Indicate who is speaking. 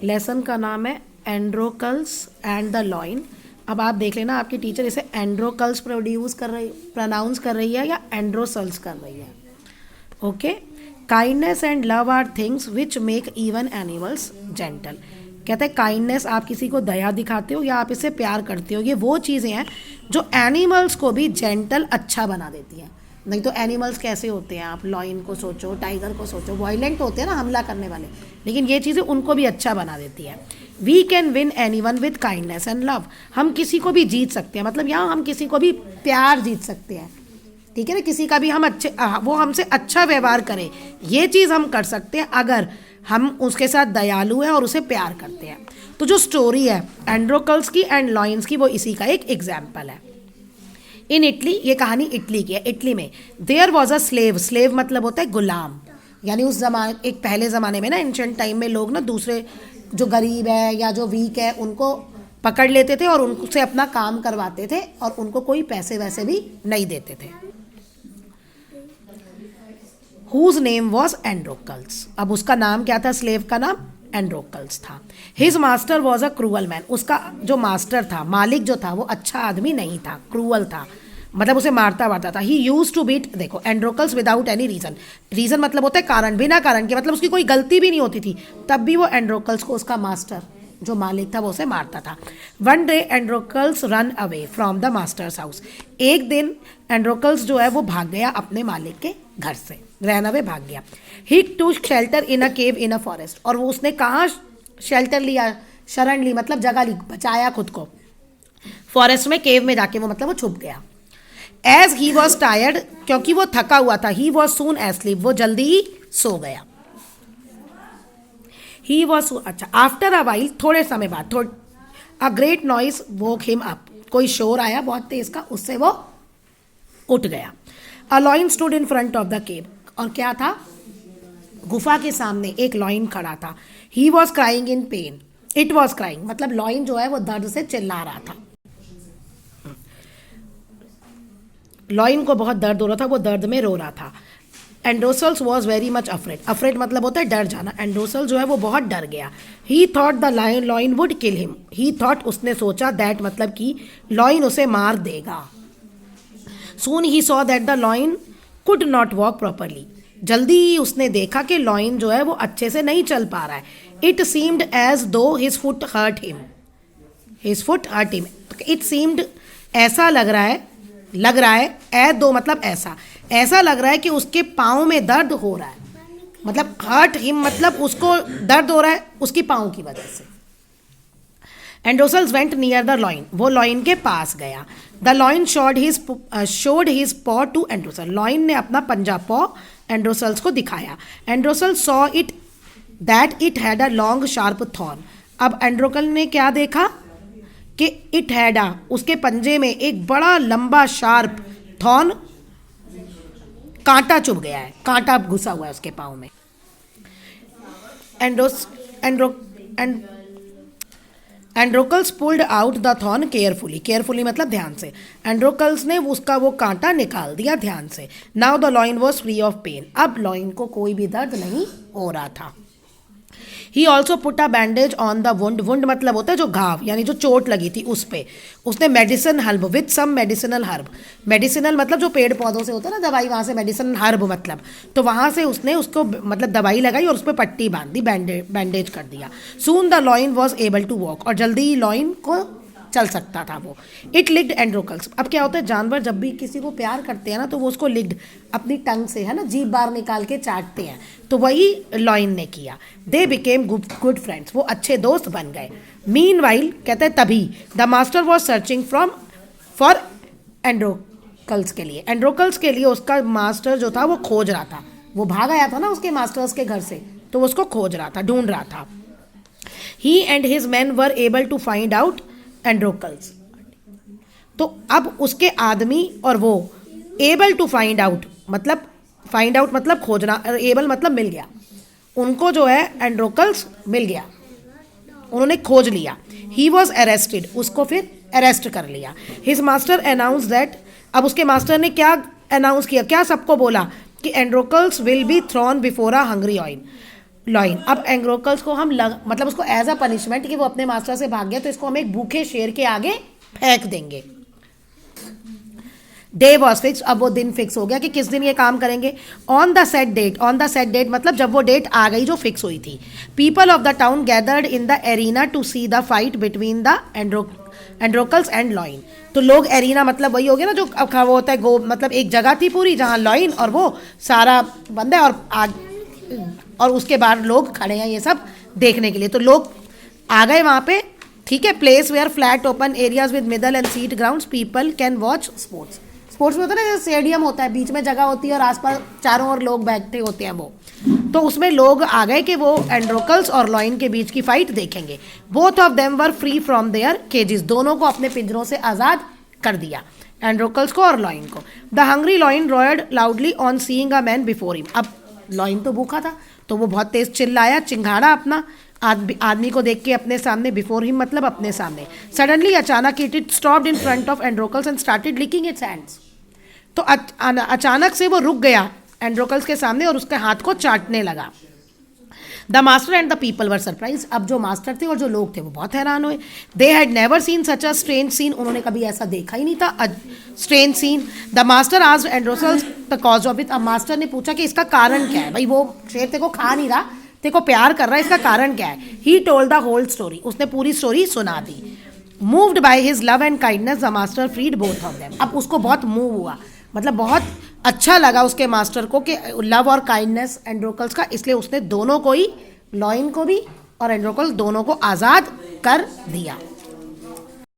Speaker 1: Lesson का नाम है एंड्रोकल्स एंड द लॉइन। अब आप देख लेना आपकी टीचर इसे एंड्रोकल्स प्रोनाउंस कर रही है या एंड्रोसल्स कर रही है। Okay. Kindness and love are things which make even animals gentle. कहते हैं काइंडनेस, आप किसी को दया दिखाते हो या आप इससे प्यार करते हो, ये वो चीज़ें हैं जो एनिमल्स को भी जेंटल अच्छा बना देती हैं। नहीं तो एनिमल्स कैसे होते हैं, आप लॉयन को सोचो, टाइगर को सोचो, वायलेंट होते हैं ना, हमला करने वाले, लेकिन ये चीज़ें उनको भी अच्छा बना देती हैं। We can win anyone with kindness and love. हम किसी को भी जीत सकते हैं, मतलब यहाँ हम किसी को भी प्यार जीत सकते हैं, ठीक है ना। किसी का भी हम वो हमसे अच्छा व्यवहार करें, ये चीज़ हम कर सकते हैं अगर हम उसके साथ दयालु हैं और उसे प्यार करते हैं। तो जो स्टोरी है एंड्रोकल्स की एंड लॉयंस की, वो इसी का एक एग्जाम्पल है। इन इटली, ये कहानी इटली की है। इटली में there was a slave. Slave मतलब होता है गुलाम, यानी उस जमाने, एक पहले ज़माने में ना, एंशंट टाइम में लोग ना दूसरे जो गरीब है या जो वीक है उनको पकड़ लेते थे और उनसे अपना काम करवाते थे और उनको कोई पैसे वैसे भी नहीं देते थे। Whose name was Androcles. अब उसका नाम क्या था, स्लेव का नाम एंड्रोकल्स था। His master was a cruel man. उसका जो मास्टर था, मालिक जो था, वो अच्छा आदमी नहीं था, क्रूअल था, मतलब उसे मारता वारता था। ही यूज टू बीट, देखो एंड्रोकल्स विदाउट एनी रीज़न। रीज़न मतलब होता है कारण, बिना कारण के, मतलब उसकी कोई गलती भी नहीं होती थी, तब भी वो एंड्रोकल्स को, उसका मास्टर जो मालिक था, वो उसे मारता था। One day Androcles run away from the master's house. एक दिन एंड्रोकल्स जो है वो भाग गया अपने मालिक के घर से, रन अवे भाग गया। He to shelter in a cave in a forest. और वो उसने कहाँ शेल्टर लिया, शरण ली, मतलब जगह ली, बचाया खुद को, फॉरेस्ट में, केव में जाके वो मतलब वो छुप गया। एज ही वॉज टायर्ड, क्योंकि वो थका हुआ था, ही वॉज सून एस्लीप, वो जल्दी ही सो गया। ही वॉज, अच्छा, आफ्टर अ वाइल, थोड़े समय बाद, a great noise woke him up. कोई शोर आया बहुत तेज का, उससे वो उठ गया। A lion stood in front of the cave. और क्या था, गुफा के सामने एक लॉइन खड़ा था। He was crying in pen. It was crying मतलब लॉइन जो है वो दर्द से चिल्ला रहा था। लॉइन को बहुत दर्द हो रहा था, वो दर्द में रो रहा था। Androcles was very much afraid. Afraid मतलब होता है डर जाना। एंड्रोसल जो है वो बहुत डर गया। He thought the lion lion would kill him. He thought, उसने सोचा, दैट मतलब कि लॉइन उसे मार देगा। Soon he saw that the lion could not walk properly. जल्दी ही उसने देखा कि लॉइन जो है वो अच्छे से नहीं चल पा रहा है। It seemed as though his foot hurt him. His foot hurt him, it seemed, ऐसा लग रहा है, ए दो मतलब ऐसा, ऐसा लग रहा है कि उसके पाँव में दर्द हो रहा है, मतलब हर्ट हिम मतलब उसको दर्द हो रहा है उसकी पाँव की वजह से। Androcles went near the lion. वो लॉइन के पास गया। The lion showed his paw to Androcles. Lion ने अपना पंजा पॉ एंड्रोसल्स को दिखाया। Androcles saw it that it had a long sharp thorn. अब एंड्रोकल ने क्या देखा कि इट हैड अ, उसके पंजे में एक बड़ा लंबा शार्प थॉर्न, कांटा चुभ गया है, कांटा घुसा हुआ है उसके पाँव में। Androcles pulled out the thorn carefully. Carefully मतलब ध्यान से। एंड्रोकल्स ने उसका वो कांटा निकाल दिया ध्यान से। Now the lion was free of pain. अब लॉइन को कोई भी दर्द नहीं हो रहा था। He also put a bandage on the wound. Wound मतलब होता है जो घाव, यानी जो चोट लगी थी उस पर उसने medicine herb with some medicinal herb. Medicinal मतलब जो पेड़ पौधों से होता है ना दवाई, वहाँ से मेडिसिनल हर्ब मतलब, तो वहाँ से उसने उसको मतलब दवाई लगाई और उस पर पट्टी बांध दी, बैंडेज कर दिया। Soon the lion was able to walk. और जल्दी ही लॉइन को चल सकता था वो। It licked Androcles. अब क्या होता है, जानवर जब भी किसी को प्यार करते हैं ना तो वो उसको लिक्ड, अपनी टंग से, है ना, जीभ बाहर निकाल के चाटते हैं, तो वही लॉइन ने किया। They became good friends. वो अच्छे दोस्त बन गए। मीन वाइल, कहते हैं तभी, the master was searching for Androcles के लिए। एंड्रोकल्स के लिए उसका मास्टर जो था वो खोज रहा था। वो भाग आया था ना उसके मास्टर्स के घर से, तो वो उसको खोज रहा था, ढूंढ रहा था। He and his man were able to find out Androcles. तो अब उसके आदमी और वो, एबल टू फाइंड आउट मतलब खोजना, एबल मतलब मिल गया, उनको जो है एंड्रोकल्स मिल गया, उन्होंने खोज लिया। He was arrested. उसको फिर अरेस्ट कर लिया। His master announce that. अब उसके मास्टर ने क्या अनाउंस किया, क्या सबको बोला कि Androcles will be thrown before a hungry lion. Lion. अब एंड्रोकल्स को हम मतलब उसको एज अ पनिशमेंट कि वो अपने मास्टर से भाग गया तो इसको हम एक भूखे शेर के आगे फेंक देंगे। डे वॉज फिक्स, अब वो दिन फिक्स हो गया कि किस दिन ये काम करेंगे। ऑन द सेट डेट मतलब जब वो डेट आ गई जो फिक्स हुई थी। People of the town gathered in the arena to see the fight between the Androcles and lion. तो लोग एरिना मतलब वही हो गया ना जो वो होता है गो, मतलब एक जगह थी पूरी जहाँ लॉइन और वो सारा बंद है और उसके बाद लोग खड़े हैं ये सब देखने के लिए। तो लोग आ गए वहाँ पे, ठीक है। Place where flat open areas with middle and seat grounds people can watch sports में होता है ना, स्टेडियम होता है, बीच में जगह होती है और आसपास चारों ओर लोग बैठते होते हैं वो। तो उसमें लोग आ गए कि वो एंड्रोकल्स और लॉइन के बीच की फाइट देखेंगे। Both of them were free from their cages, दोनों को अपने पिंजरों से आज़ाद कर दिया, एंड्रोकल्स को और लॉइन को। The hungry lion roared loudly on seeing a man before him. अब लॉइन तो भूखा था तो वो बहुत तेज चिल्लाया, चिंघाड़ा अपना आदमी को देख के अपने सामने, बिफोर हिम मतलब अपने सामने। सडनली अचानक it stopped in front of Androcles and started licking its hands. तो अचानक से वो रुक गया एंड्रोकल्स के सामने और उसके हाथ को चाटने लगा। The master and the people were surprise, अब जो मास्टर थे और जो लोग थे वो बहुत हैरान हुए। They had never seen such a strange scene, उन्होंने कभी ऐसा देखा ही नहीं था strange scene. The master asked Androcles the cause of it, अब मास्टर ने पूछा कि इसका कारण क्या है। भाई वो शेर तेरे को खा नहीं रहा, तेरे को प्यार कर रहा है, इसका कारण क्या है। He told the whole story, उसने पूरी स्टोरी सुना दी। Moved by his love and kindness the master freed both of them, अब उसको बहुत मूव हुआ, मतलब बहुत अच्छा लगा उसके मास्टर को कि लव और काइंडनेस एंड्रोकल्स का, इसलिए उसने दोनों को ही, लॉइन को भी और एंड्रोकल्स दोनों को आज़ाद कर दिया।